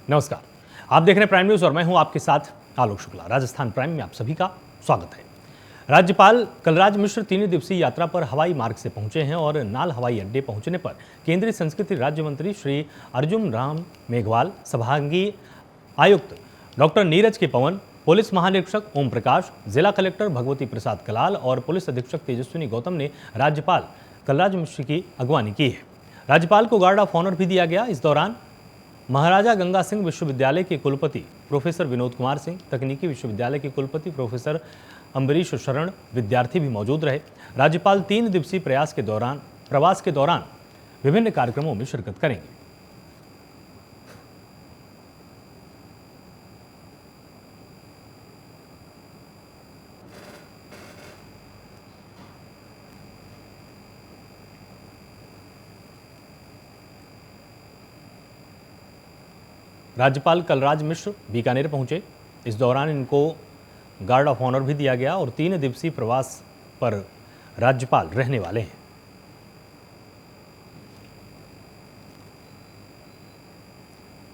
नमस्कार, आप देख रहे हैं प्राइम न्यूज और मैं हूं आपके साथ आलोक शुक्ला। राजस्थान प्राइम में आप सभी का स्वागत है। राज्यपाल कलराज मिश्र 3 दिवसीय यात्रा पर हवाई मार्ग से पहुंचे हैं और नाल हवाई अड्डे पहुंचने पर केंद्रीय संस्कृति राज्य मंत्री श्री अर्जुन राम मेघवाल, संभागीय आयुक्त डॉक्टर नीरज के पवन, पुलिस महानिरीक्षक ओम प्रकाश, जिला कलेक्टर भगवती प्रसाद कलाल और पुलिस अधीक्षक तेजस्विनी गौतम ने राज्यपाल कलराज मिश्र की अगवानी की है। राज्यपाल को गार्ड ऑफ ऑनर भी दिया गया। इस दौरान महाराजा गंगा सिंह विश्वविद्यालय के कुलपति प्रोफेसर विनोद कुमार सिंह, तकनीकी विश्वविद्यालय के कुलपति प्रोफेसर अम्बरीश शरण, विद्यार्थी भी मौजूद रहे। राज्यपाल 3 दिवसीय प्रवास के दौरान विभिन्न कार्यक्रमों में शिरकत करेंगे। राज्यपाल कलराज मिश्र बीकानेर पहुंचे। इस दौरान इनको गार्ड ऑफ ऑनर भी दिया गया और 3 दिवसीय प्रवास पर राज्यपाल रहने वाले हैं।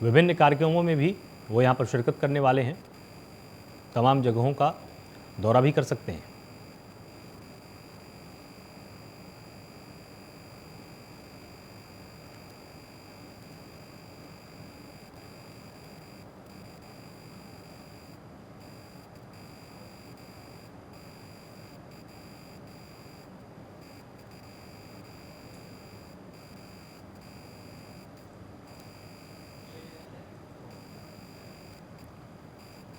विभिन्न कार्यक्रमों में भी वो यहाँ पर शिरकत करने वाले हैं। तमाम जगहों का दौरा भी कर सकते हैं।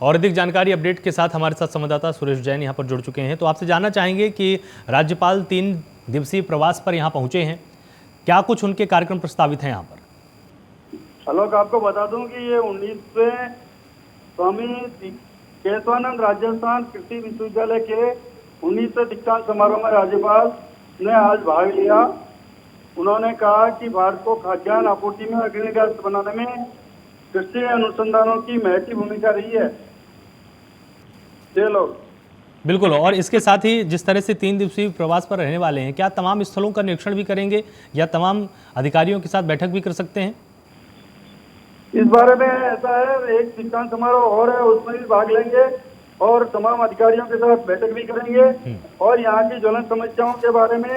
और अधिक जानकारी अपडेट के साथ हमारे साथ संवाददाता सुरेश जैन यहाँ पर जुड़ चुके हैं। तो आपसे जानना चाहेंगे कि राज्यपाल 3 दिवसीय प्रवास पर यहाँ पहुंचे हैं, क्या कुछ उनके कार्यक्रम प्रस्तावित हैं यहाँ पर? आलोक, आपको बता दूं कि ये 19वें स्वामी केशवानंद राजस्थान कृषि विश्वविद्यालय के 19वें दीक्षांत समारोह में राज्यपाल ने आज भाग लिया। उन्होंने कहा कि भारत को खाद्यान्न आपूर्ति में अग्रणी राष्ट्र बनाने में कृषि अनुसंधानों की महत्वपूर्ण भूमिका रही है। बिल्कुल, और इसके साथ ही जिस तरह से 3 दिवसीय प्रवास पर रहने वाले हैं, क्या तमाम स्थलों का निरीक्षण भी करेंगे या तमाम अधिकारियों के साथ बैठक भी कर सकते हैं? इस बारे में ऐसा है, एक दीक्षांत समारोह और है, उसमें भी भाग लेंगे और तमाम अधिकारियों के साथ बैठक भी करेंगे और यहाँ की ज्वलंत समस्याओं के बारे में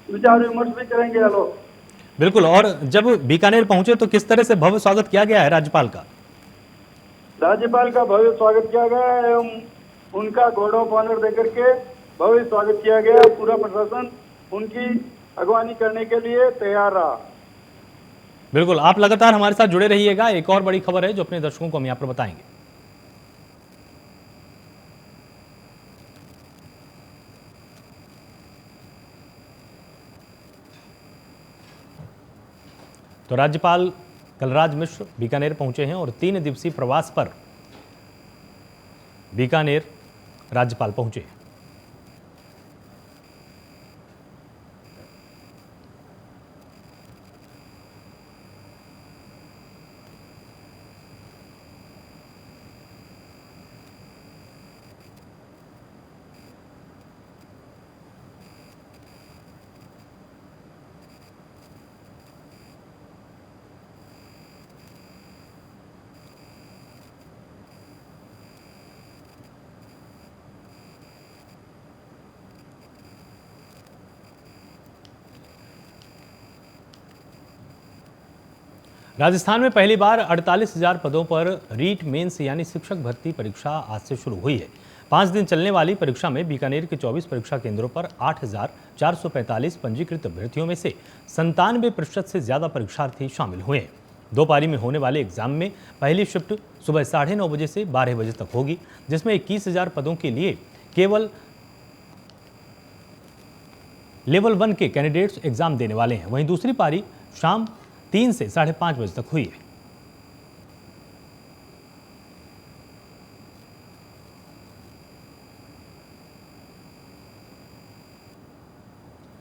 विचार विमर्श भी करेंगे। आलोक, बिल्कुल, और जब बीकानेर पहुंचे तो किस तरह से भव्य स्वागत किया गया है राज्यपाल का? राज्यपाल का भव्य स्वागत किया गया एवं उनका गार्ड ऑफ ऑनर देकर के भव्य स्वागत किया गया। पूरा प्रशासन उनकी अगवानी करने के लिए तैयार रहा। बिल्कुल, आप लगातार हमारे साथ जुड़े रहिएगा। एक और बड़ी खबर है जो अपने दर्शकों को हम यहाँ पर बताएंगे। तो राज्यपाल कलराज मिश्र बीकानेर पहुंचे हैं और 3 दिवसीय प्रवास पर बीकानेर राज्यपाल पहुंचे। राजस्थान में पहली बार 48,000 पदों पर रीट मेंस यानी शिक्षक भर्ती परीक्षा आज से शुरू हुई है। 5 दिन चलने वाली परीक्षा में बीकानेर के 24 परीक्षा केंद्रों पर 8,445 पंजीकृत अभ्यर्थियों में से 97% से ज्यादा परीक्षार्थी शामिल हुए हैं। 2 पारी में होने वाले एग्जाम में पहली शिफ्ट सुबह 9:30 बजे से 12 बजे तक होगी, जिसमें 21,000 पदों के लिए केवल लेवल 1 के कैंडिडेट्स एग्जाम देने वाले हैं। वहीं दूसरी पारी शाम 3 से 5:30 बजे तक हुई है।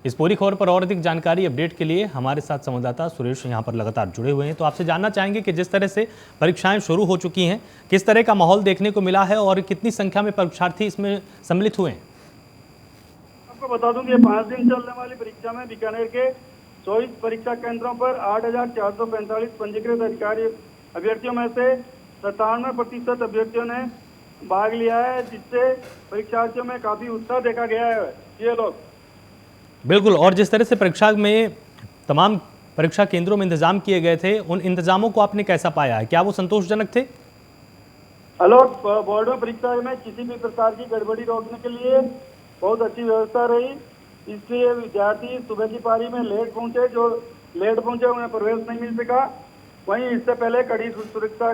इस पूरी खबर पर और अधिक जानकारी अपडेट के लिए हमारे साथ संवाददाता सुरेश यहाँ पर लगातार जुड़े हुए हैं। तो आपसे जानना चाहेंगे कि जिस तरह से परीक्षाएं शुरू हो चुकी हैं, किस तरह का माहौल देखने को मिला है और कितनी संख्या में परीक्षार्थी इसमें सम्मिलित हुए हैं? आपको बता दूं कि 5 दिन चलने वाली परीक्षा में बीकानेर के 24 परीक्षा केंद्रों पर 8,445 पंजीकृत अधिकारी अभ्यर्थियों में से 97% अभ्यर्थियों ने भाग लिया है, जिससे परीक्षार्थियों में काफी उत्साह देखा गया है। ये लोग बिल्कुल, और जिस तरह से परीक्षा में तमाम परीक्षा केंद्रों में इंतजाम किए गए थे, उन इंतजामों को आपने कैसा पाया है? क्या वो संतोषजनक थे? आलोक, बोर्ड में परीक्षा में किसी भी प्रकार की गड़बड़ी रोकने के लिए बहुत अच्छी व्यवस्था रही। इसलिए विद्यार्थी सुबह की पारी में लेट पहुंचे, जो लेट पहुंचे उन्हें प्रवेश नहीं मिल सका। वहीं इससे पहले कड़ी सुरक्षा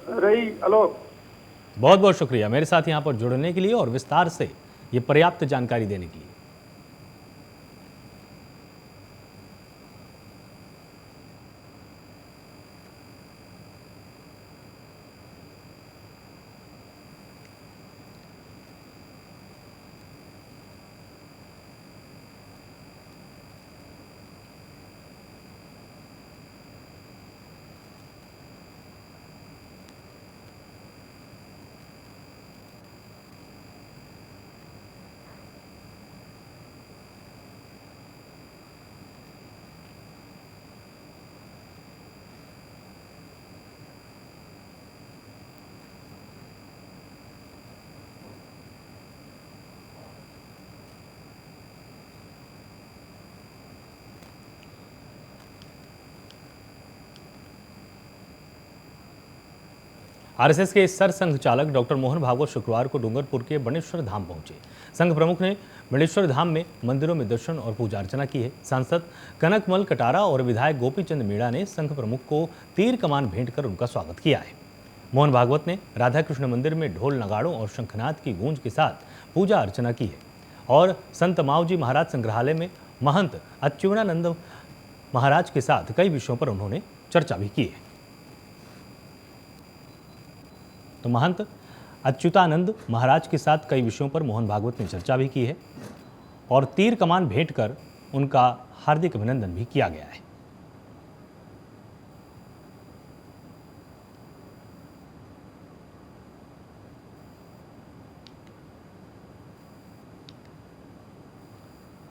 रही। आलोक, बहुत बहुत शुक्रिया मेरे साथ यहाँ पर जुड़ने के लिए और विस्तार से ये पर्याप्त जानकारी देने के लिए। आरएसएस के सर संघ चालक डॉक्टर मोहन भागवत शुक्रवार को डूंगरपुर के बनेश्वर धाम पहुंचे। संघ प्रमुख ने बनेश्वर धाम में मंदिरों में दर्शन और पूजा अर्चना की है। सांसद कनकमल कटारा और विधायक गोपीचंद मीणा ने संघ प्रमुख को तीर कमान भेंट कर उनका स्वागत किया है। मोहन भागवत ने राधा कृष्ण मंदिर में ढोल नगाड़ों और शंखनाद की गूंज के साथ पूजा अर्चना की है और संत मावजी महाराज संग्रहालय में महंत अच्युतानंद महाराज के साथ कई विषयों पर उन्होंने चर्चा भी की है। तो महंत अच्युतानंद महाराज के साथ कई विषयों पर मोहन भागवत ने चर्चा भी की है और तीर कमान भेंट कर उनका हार्दिक अभिनंदन भी किया गया है।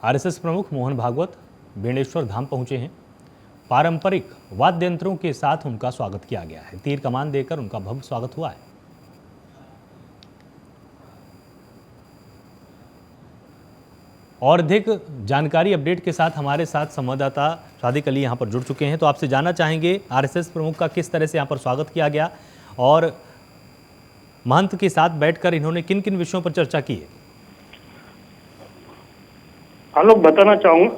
आरएसएस प्रमुख मोहन भागवत बेणेश्वर धाम पहुंचे हैं। पारंपरिक वाद्य यंत्रों के साथ उनका स्वागत किया गया है। तीर कमान देकर उनका भव्य स्वागत हुआ है। और अधिक जानकारी अपडेट के साथ हमारे साथ संवाददाता सादिक अली यहाँ पर जुड़ चुके हैं। तो आपसे जानना चाहेंगे आरएसएस प्रमुख का किस तरह से यहाँ पर स्वागत किया गया और महंत के साथ बैठकर इन्होंने किन किन विषयों पर चर्चा की है? आलोक, बताना चाहूँगा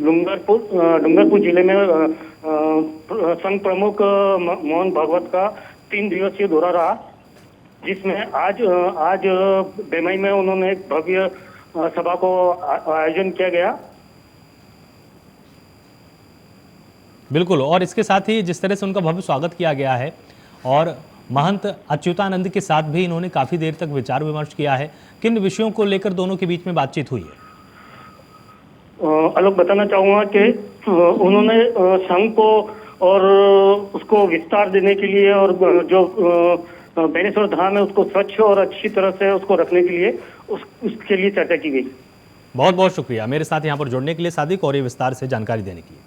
डूंगरपुर जिले में संघ प्रमुख मोहन भागवत का 3 दिवसीय दौरा रहा, जिसमें आज बेमई में उन्होंने एक भव्य सभा को आयोजन किया गया। बिल्कुल, और इसके साथ ही जिस तरह से उनका भव्य स्वागत किया गया है और महंत अच्युतानंद के साथ भी इन्होंने काफी देर तक विचार विमर्श किया है, किन विषयों को लेकर दोनों के बीच में बातचीत हुई है? आलोक, बताना चाहूँगा कि उन्होंने संघ को और उसको विस्तार देने के लिए और जो बेणेश्वर धाम है उसको स्वच्छ और अच्छी तरह से उसको रखने के लिए उसके लिए चर्चा की गई। बहुत बहुत शुक्रिया मेरे साथ यहाँ पर जुड़ने के लिए सादिक और ये विस्तार से जानकारी देने के लिए।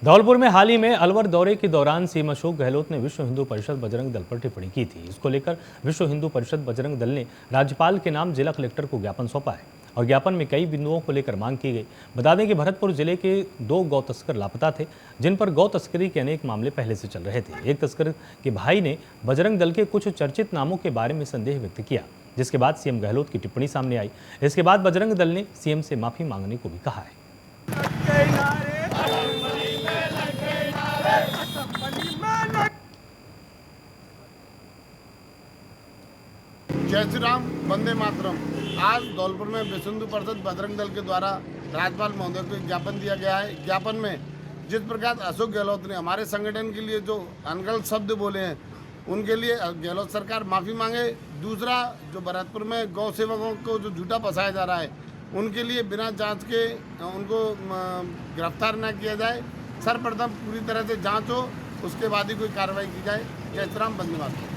धौलपुर में हाल ही में अलवर दौरे के दौरान सीएम अशोक गहलोत ने विश्व हिंदू परिषद बजरंग दल पर टिप्पणी की थी। इसको लेकर विश्व हिंदू परिषद बजरंग दल ने राज्यपाल के नाम जिला कलेक्टर को ज्ञापन सौंपा है और ज्ञापन में कई बिंदुओं को लेकर मांग की गई। बता दें कि भरतपुर जिले के 2 गौ तस्कर लापता थे, जिन पर गौ तस्करी के अनेक मामले पहले से चल रहे थे। एक तस्कर के भाई ने बजरंग दल के कुछ चर्चित नामों के बारे में संदेह व्यक्त किया, जिसके बाद सीएम गहलोत की टिप्पणी सामने आई। इसके बाद बजरंग दल ने सीएम से माफी मांगने को भी कहा है। जय श्री राम, वंदे मातरम। आज धौलपुर में विश्व हिंदू परिषद बजरंग दल के द्वारा राज्यपाल महोदय को एक ज्ञापन दिया गया है। ज्ञापन में जिस प्रकार अशोक गहलोत ने हमारे संगठन के लिए जो अनगढ़ शब्द बोले हैं, उनके लिए गहलोत सरकार माफ़ी मांगे। दूसरा, जो भरतपुर में गौ सेवकों को जो झूठा फंसाया जा रहा है, उनके लिए बिना जांच के उनको गिरफ्तार न किया जाए। सर्वप्रथम पूरी तरह से जांच हो, उसके बाद ही कोई कार्रवाई की जाए। जय श्री राम, वंदे मातरम।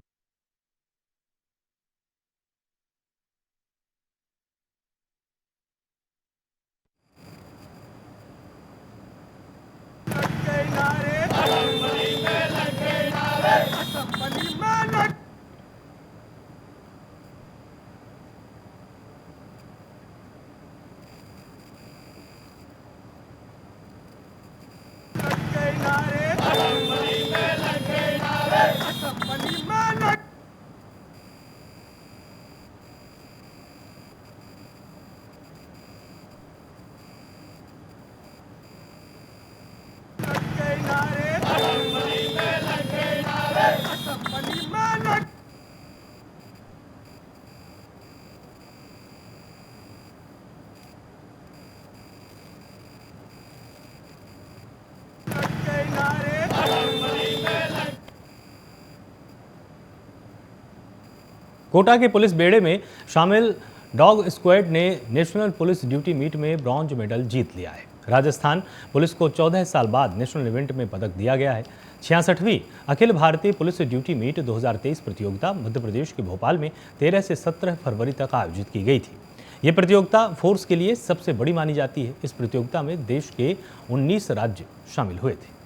कोटा के पुलिस बेड़े में शामिल डॉग स्क्वाड ने नेशनल पुलिस ड्यूटी मीट में ब्रॉन्ज मेडल जीत लिया है। राजस्थान पुलिस को 14 साल बाद नेशनल इवेंट में पदक दिया गया है। 66वीं Akhil Bharatiya police duty meet 2023 प्रतियोगिता मध्य प्रदेश के भोपाल में 13 से 17 फरवरी तक आयोजित की गई थी। ये प्रतियोगिता फोर्स के लिए सबसे बड़ी मानी जाती है। इस प्रतियोगिता में देश के 19 राज्य शामिल हुए थे।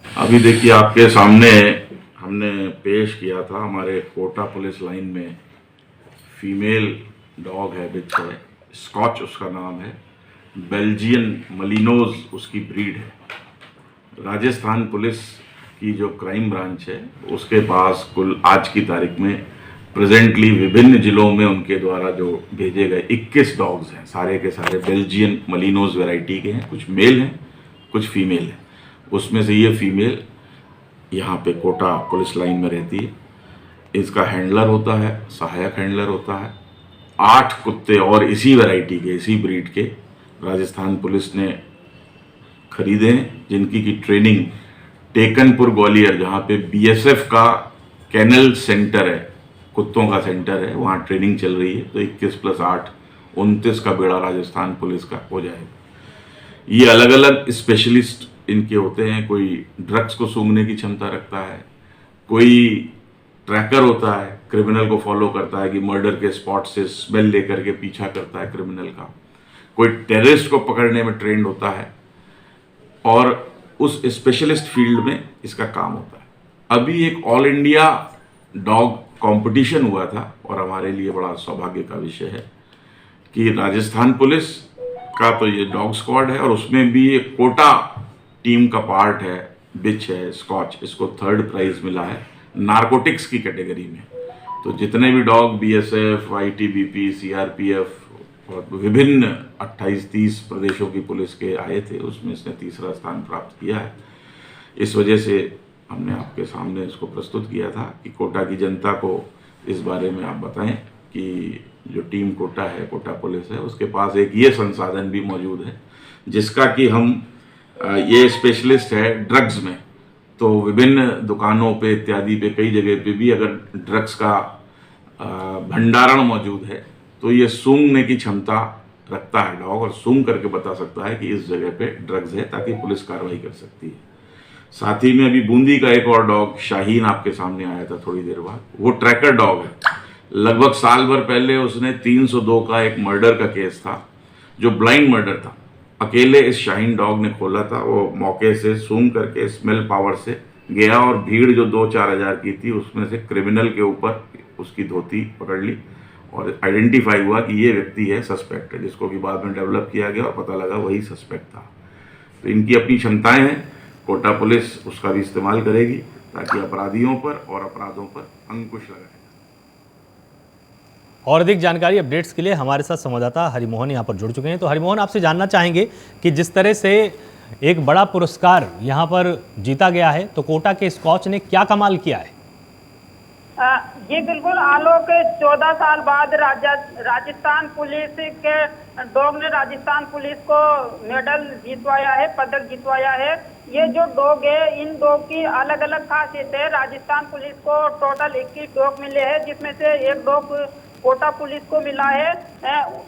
अभी देखिए, आपके सामने हमने पेश किया था हमारे कोटा पुलिस लाइन में फीमेल डॉग है, बिच है, स्कॉच उसका नाम है, बेल्जियन मलिनोज उसकी ब्रीड है। राजस्थान पुलिस की जो क्राइम ब्रांच है, उसके पास कुल आज की तारीख में प्रेजेंटली विभिन्न जिलों में उनके द्वारा जो भेजे गए 21 डॉग्स हैं, सारे के सारे बेल्जियन मलिनोज वैरायटी के हैं। कुछ मेल हैं, कुछ फीमेल हैं। उसमें से ये फीमेल यहाँ पे कोटा पुलिस लाइन में रहती है। इसका हैंडलर होता है, सहायक हैंडलर होता है। 8 कुत्ते और इसी वैरायटी के, इसी ब्रीड के राजस्थान पुलिस ने खरीदे हैं, जिनकी की ट्रेनिंग टेकनपुर ग्वालियर, जहाँ पे बीएसएफ का कैनल सेंटर है, कुत्तों का सेंटर है, वहाँ ट्रेनिंग चल रही है। तो 21 + 8 29 का बेड़ा राजस्थान पुलिस का हो जाएगा। ये अलग अलग स्पेशलिस्ट इनके होते हैं। कोई ड्रग्स को सूंघने की क्षमता रखता है, कोई ट्रैकर होता है, क्रिमिनल को फॉलो करता है कि मर्डर के स्पॉट से स्मेल लेकर के पीछा करता है क्रिमिनल का, कोई टेररिस्ट को पकड़ने में ट्रेंड होता है, और उस स्पेशलिस्ट फील्ड में इसका काम होता है। अभी एक ऑल इंडिया डॉग कंपटीशन हुआ था, और हमारे लिए बड़ा सौभाग्य का विषय है कि राजस्थान पुलिस का तो ये डॉग स्क्वाड है, और उसमें भी एक कोटा टीम का पार्ट है, बिच है, स्कॉच, इसको 3rd प्राइज मिला है नारकोटिक्स की कैटेगरी में। तो जितने भी डॉग बीएसएफ, आईटीबीपी, सीआरपीएफ और विभिन्न 28-30 प्रदेशों की पुलिस के आए थे, उसमें इसने 3रा स्थान प्राप्त किया है। इस वजह से हमने आपके सामने इसको प्रस्तुत किया था कि कोटा की जनता को इस बारे में आप बताएं कि जो टीम कोटा है, कोटा पुलिस है, उसके पास एक ये संसाधन भी मौजूद है, जिसका कि हम ये स्पेशलिस्ट है ड्रग्स में। तो विभिन्न दुकानों पे इत्यादि पे, कई जगह पे भी अगर ड्रग्स का भंडारण मौजूद है, तो ये सूंघने की क्षमता रखता है डॉग, और सूंघ करके बता सकता है कि इस जगह पे ड्रग्स है, ताकि पुलिस कार्रवाई कर सकती है। साथ ही में अभी बूंदी का एक और डॉग शाहीन आपके सामने आया था थोड़ी देर बाद। वो ट्रैकर डॉग है। लगभग साल भर पहले उसने 302 का एक मर्डर का केस था, जो ब्लाइंड मर्डर था। अकेले इस शाहीन डॉग ने खोला था। वो मौके से सूंघ करके स्मेल पावर से गया, और भीड़ जो 2-4 हज़ार की थी, उसमें से क्रिमिनल के ऊपर उसकी धोती पकड़ ली, और आइडेंटिफाई हुआ कि ये व्यक्ति है, सस्पेक्ट है, जिसको कि बाद में डेवलप किया गया और पता लगा वही सस्पेक्ट था। तो इनकी अपनी क्षमताएं हैं, कोटा पुलिस उसका भी इस्तेमाल करेगी ताकि अपराधियों पर और अपराधों पर अंकुश लगाया। और अधिक जानकारी अपडेट्स के लिए हमारे साथ संवाददाता हरिमोहन यहाँ पर जुड़ चुके हैं। तो हरिमोहन, आपसे जानना चाहेंगे कि जिस तरह से एक बड़ा पुरस्कार यहाँ पर जीता गया है, तो कोटा के स्कॉच ने क्या कमाल किया है? जी बिल्कुल आलोक, 14 साल बाद राजस्थान पुलिस के डॉग ने राजस्थान पुलिस को मेडल जीतवाया है, पदक जीतवाया है। ये जो डॉग है, इन डॉग की अलग अलग खासियत है। राजस्थान पुलिस को टोटल 21 डॉग मिले हैं, जिसमें से एक डॉग कोटा पुलिस को मिला है।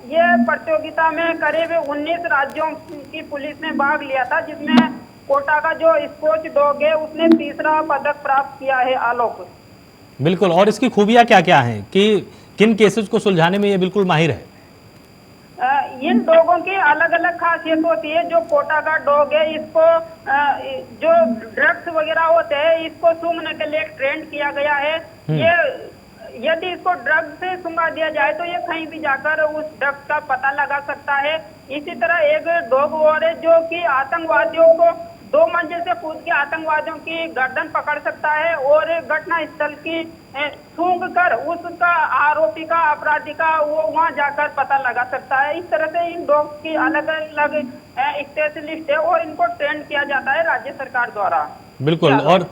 ये प्रतियोगिता में करीब 19 राज्यों की पुलिस ने भाग लिया था, जिसमें कोटा का जो स्कॉच डॉग है उसने तीसरा पदक प्राप्त किया है। आलोक, बिल्कुल, और इसकी खूबियां क्या क्या हैं कि किन केसेस को सुलझाने में ये बिल्कुल माहिर है? इन डॉगों की अलग अलग खासियत होती है। जो कोटा का डॉग है, इसको जो ड्रग्स वगैरह होते हैं, इसको सूंघने के लिए ट्रेंड किया गया है। ये यदि इसको ड्रग्स से सूंघा दिया जाए तो ये कहीं भी जाकर उस ड्रग्स का पता लगा सकता है। इसी तरह एक डॉग और है जो कि आतंकवादियों को 2 मंजिल से कूद के आतंकवादियों की गर्दन पकड़ सकता है और घटना स्थल की सूंघ कर उसका आरोपी का, अपराधी का वो वहां जाकर पता लगा सकता है। इस तरह से इन डॉग की अलग अलग स्पेशलिस्ट है और इनको ट्रेन किया जाता है राज्य सरकार द्वारा। बिल्कुल, और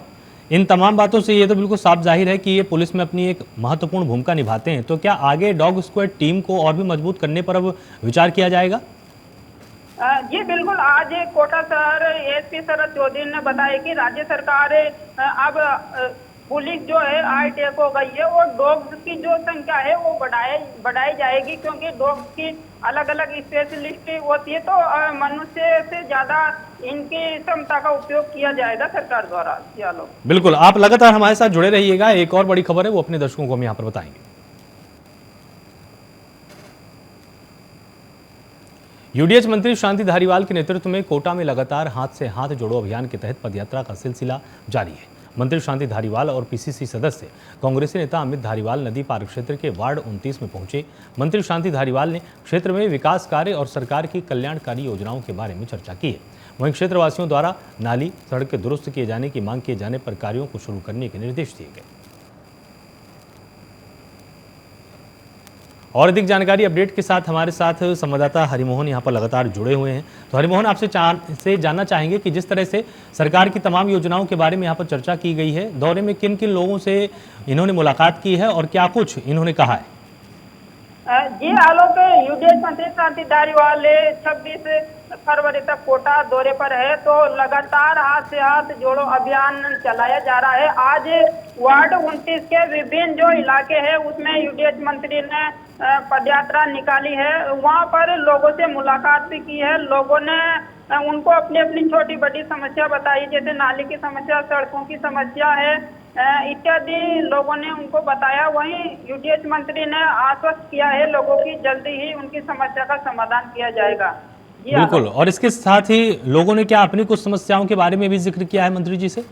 इन तमाम बातों से ये तो बिल्कुल साफ जाहिर है कि ये पुलिस में अपनी एक महत्वपूर्ण भूमिका निभाते हैं। तो क्या आगे डॉग स्क्वाड टीम को और भी मजबूत करने पर अब विचार किया जाएगा? जी बिल्कुल, आज कोटा शहर एसपी शरद चौधरी ने बताया कि राज्य सरकार अब पुलिस जो है हाईटेक हो गई है और डॉग्स की जो संख्या है वो बढ़ाई जाएगी, क्योंकि डॉग्स की अलग अलग स्पेशलिस्ट होती है। तो मनुष्य से ज्यादा इनकी क्षमता का उपयोग किया जाएगा सरकार द्वारा। चलो बिल्कुल, आप लगातार हमारे साथ जुड़े रहिएगा। एक और बड़ी खबर है, वो अपने दर्शकों को हम यहाँ पर बताएंगे। यूडीएच मंत्री शांति धारीवाल के नेतृत्व में कोटा में लगातार हाथ से हाथ जोड़ो अभियान के तहत पदयात्रा का सिलसिला जारी है। मंत्री शांति धारीवाल और पीसीसी सदस्य कांग्रेसी नेता अमित धारीवाल नदी पार क्षेत्र के वार्ड 29 में पहुंचे। मंत्री शांति धारीवाल ने क्षेत्र में विकास कार्य और सरकार की कल्याणकारी योजनाओं के बारे में चर्चा की है। वहीं क्षेत्रवासियों द्वारा नाली सड़क के दुरुस्त किए जाने की मांग किए जाने पर कार्यों को शुरू करने के निर्देश दिए गए। और अधिक जानकारी अपडेट के साथ हमारे साथ संवाददाता हरिमोहन यहाँ पर लगातार जुड़े हुए हैं। तो हरिमोहन, आपसे जानना चाहेंगे कि जिस तरह से सरकार की तमाम योजनाओं के बारे में यहाँ पर चर्चा की गई है, दौरे में किन किन लोगों से इन्होंने मुलाकात की है और क्या कुछ इन्होंने कहा है? जी आलोक, यूडीएच मंत्री शांति धारीवाल 26 फरवरी तक कोटा दौरे पर है। तो लगातार हाथ से हाथ जोड़ो अभियान चलाया जा रहा है। आज वार्ड 29 के विभिन्न जो इलाके हैं उसमें यूडीएच मंत्री ने पदयात्रा निकाली है। वहां पर लोगों से मुलाकात भी की है। लोगों ने उनको अपनी अपनी छोटी बड़ी समस्या बताई, जैसे नाली की समस्या, सड़कों की समस्या है इत्यादि लोगों ने उनको बताया। वहीं यूडीएच मंत्री ने आश्वस्त किया है लोगों की जल्दी ही उनकी समस्या का समाधान किया जाएगा। बिल्कुल, और इसके साथ ही लोगों ने क्या अपनी कुछ समस्याओं के बारे में भी जिक्र किया है मंत्री जी से?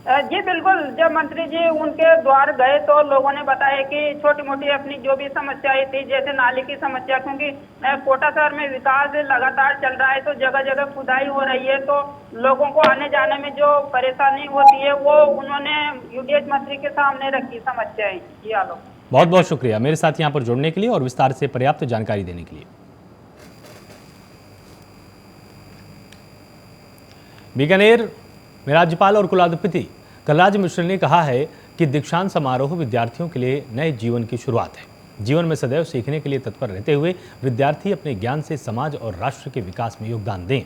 जी बिल्कुल, जब मंत्री जी उनके द्वार गए तो लोगों ने बताया कि छोटी मोटी अपनी जो भी समस्याएं थी, जैसे नाली की समस्या, क्योंकि कोटा शहर में विकास लगातार चल रहा है तो जगह जगह खुदाई हो रही है, तो लोगों को आने जाने में जो परेशानी होती है वो उन्होंने यूडीएच मंत्री के सामने रखी समस्याएं। जी आलोक, बहुत बहुत शुक्रिया मेरे साथ यहाँ पर जुड़ने के लिए और विस्तार से पर्याप्त जानकारी देने के लिए। बीकानेर में राज्यपाल और कुलाधिपति कलराज मिश्र ने कहा है कि दीक्षांत समारोह विद्यार्थियों के लिए नए जीवन की शुरुआत है। जीवन में सदैव सीखने के लिए तत्पर रहते हुए विद्यार्थी अपने ज्ञान से समाज और राष्ट्र के विकास में योगदान दें।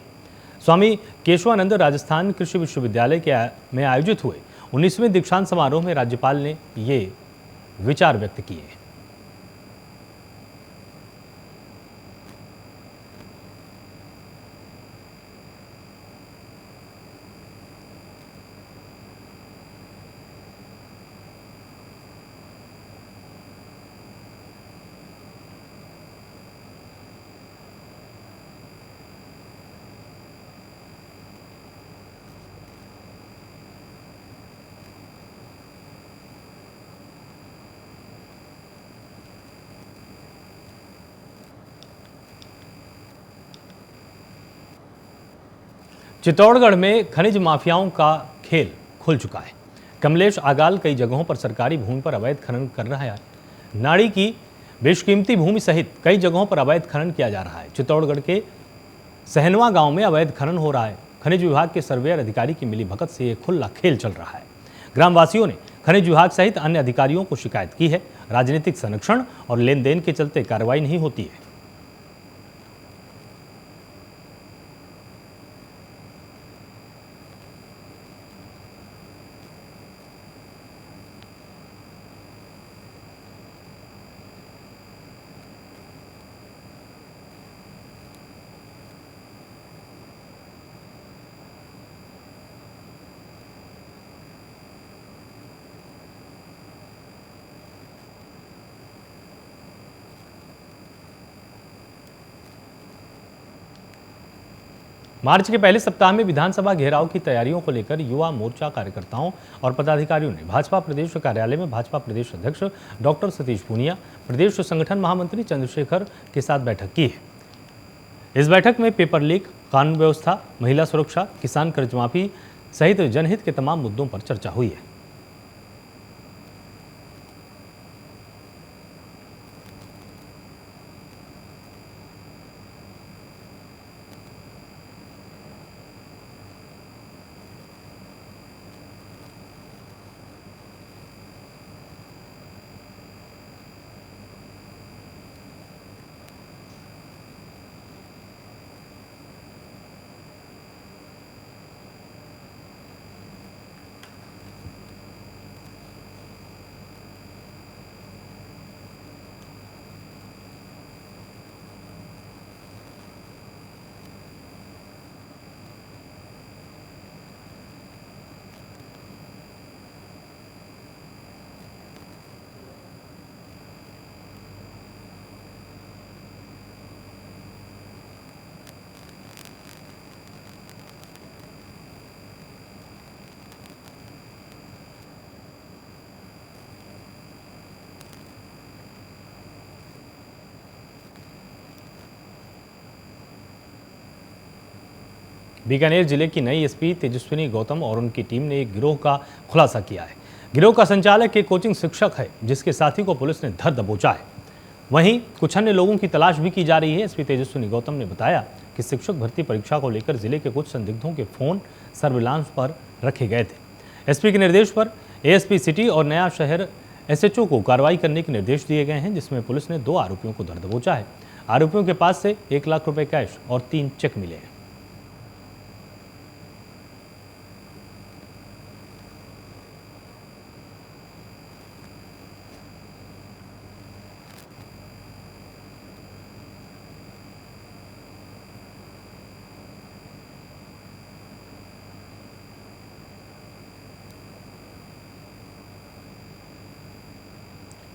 स्वामी केशवानंद राजस्थान कृषि विश्वविद्यालय में आयोजित हुए 19वें दीक्षांत समारोह में राज्यपाल ने ये विचार व्यक्त किए। चित्तौड़गढ़ में खनिज माफियाओं का खेल खुल चुका है। कमलेश आगाल कई जगहों पर सरकारी भूमि पर अवैध खनन कर रहा है। नाड़ी की बेशकीमती भूमि सहित कई जगहों पर अवैध खनन किया जा रहा है। चित्तौड़गढ़ के सहनवा गांव में अवैध खनन हो रहा है। खनिज विभाग के सर्वेयर अधिकारी की मिलीभगत से ये खुला खेल चल रहा है। ग्रामवासियों ने खनिज विभाग सहित अन्य अधिकारियों को शिकायत की है। राजनीतिक संरक्षण और लेन देन के चलते कार्रवाई नहीं होती है। मार्च के पहले सप्ताह में विधानसभा घेराव की तैयारियों को लेकर युवा मोर्चा कार्यकर्ताओं और पदाधिकारियों ने भाजपा प्रदेश कार्यालय में भाजपा प्रदेश अध्यक्ष डॉक्टर सतीश पूनिया, प्रदेश संगठन महामंत्री चंद्रशेखर के साथ बैठक की है। इस बैठक में पेपर लीक, कानून व्यवस्था, महिला सुरक्षा, किसान कर्ज माफी सहित जनहित के तमाम मुद्दों पर चर्चा हुई है। बीकानेर जिले की नई एसपी तेजस्विनी गौतम और उनकी टीम ने एक गिरोह का खुलासा किया है। गिरोह का संचालक एक कोचिंग शिक्षक है, जिसके साथी को पुलिस ने धर दबोचा है। वहीं कुछ अन्य लोगों की तलाश भी की जा रही है। एसपी तेजस्विनी गौतम ने बताया कि शिक्षक भर्ती परीक्षा को लेकर जिले के कुछ संदिग्धों के फोन सर्विलांस पर रखे गए थे। एसपी के निर्देश पर एएसपी सिटी और नया शहर एसएचओ को कार्रवाई करने के निर्देश दिए गए हैं, जिसमें पुलिस ने 2 आरोपियों को धर दबोचा है। आरोपियों के पास से 1 लाख रुपए कैश और 3 चेक मिले हैं।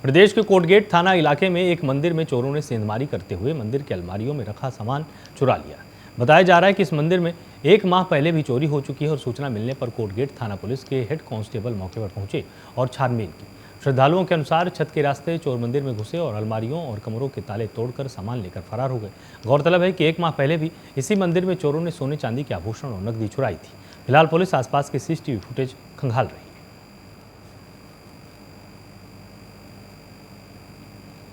प्रदेश के कोटगेट थाना इलाके में एक मंदिर में चोरों ने सेंधमारी करते हुए मंदिर के अलमारियों में रखा सामान चुरा लिया। बताया जा रहा है कि इस मंदिर में 1 माह पहले भी चोरी हो चुकी है और सूचना मिलने पर कोटगेट थाना पुलिस के हेड कांस्टेबल मौके पर पहुंचे और छानबीन की। श्रद्धालुओं के अनुसार छत के रास्ते चोर मंदिर में घुसे और अलमारियों और कमरों के ताले तोड़कर सामान लेकर फरार हो गए। गौरतलब है कि 1 माह पहले भी इसी मंदिर में चोरों ने सोने चांदी के आभूषण और नकदी चुराई थी। फिलहाल पुलिस आसपास के सीसीटीवी फुटेज खंगाल रही है।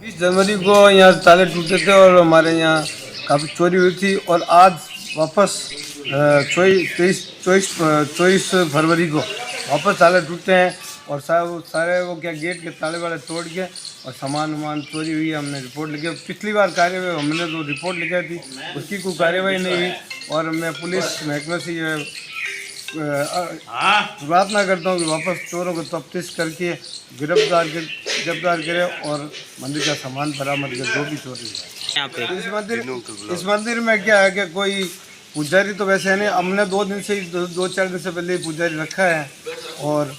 20 जनवरी को यहाँ ताले टूटे थे और हमारे यहाँ काफ़ी चोरी हुई थी और आज वापस 24 फरवरी को वापस ताले टूटे हैं और सारे वो क्या गेट के ताले वाले तोड़ के और सामान चोरी हुई है। हमने रिपोर्ट लिखी। पिछली बार कार्यवाही हमने तो रिपोर्ट लिखाई थी, उसकी कोई कार्यवाही नहीं हुई और मैं पुलिस महकमे से प्रार्थना करता हूँ कि वापस चोरों को तफ्तीश करके गिरफ्तार करे और मंदिर का सामान बरामद कर, जो भी चोरी है। इस मंदिर में क्या है कि कोई पुजारी तो वैसे है नहीं। हमने 2 दिन से 2-4 दिन से पहले ही पुजारी रखा है और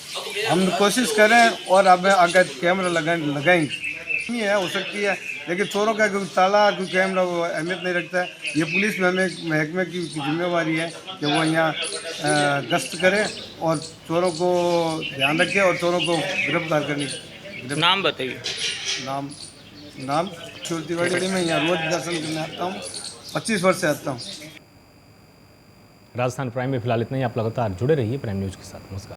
हम कोशिश करें और अब आगे कैमरा लगाएंगे। नहीं है, हो सकती है, लेकिन चोरों का कोई ताला कोई कैमरा वो अहमियत नहीं रखता है। ये पुलिस महकमे की जिम्मेवारी है कि वो यहाँ गश्त करे और चोरों को ध्यान रखे और चोरों को गिरफ्तार करने। नाम बताइए। नाम तिवारी। मैं यहाँ रोज दर्शन करने आता हूँ, 25 वर्ष से आता हूँ। राजस्थान प्राइम में फिलहाल इतना ही। आप लगातार जुड़े रहिए प्राइम न्यूज़ के साथ। नमस्कार।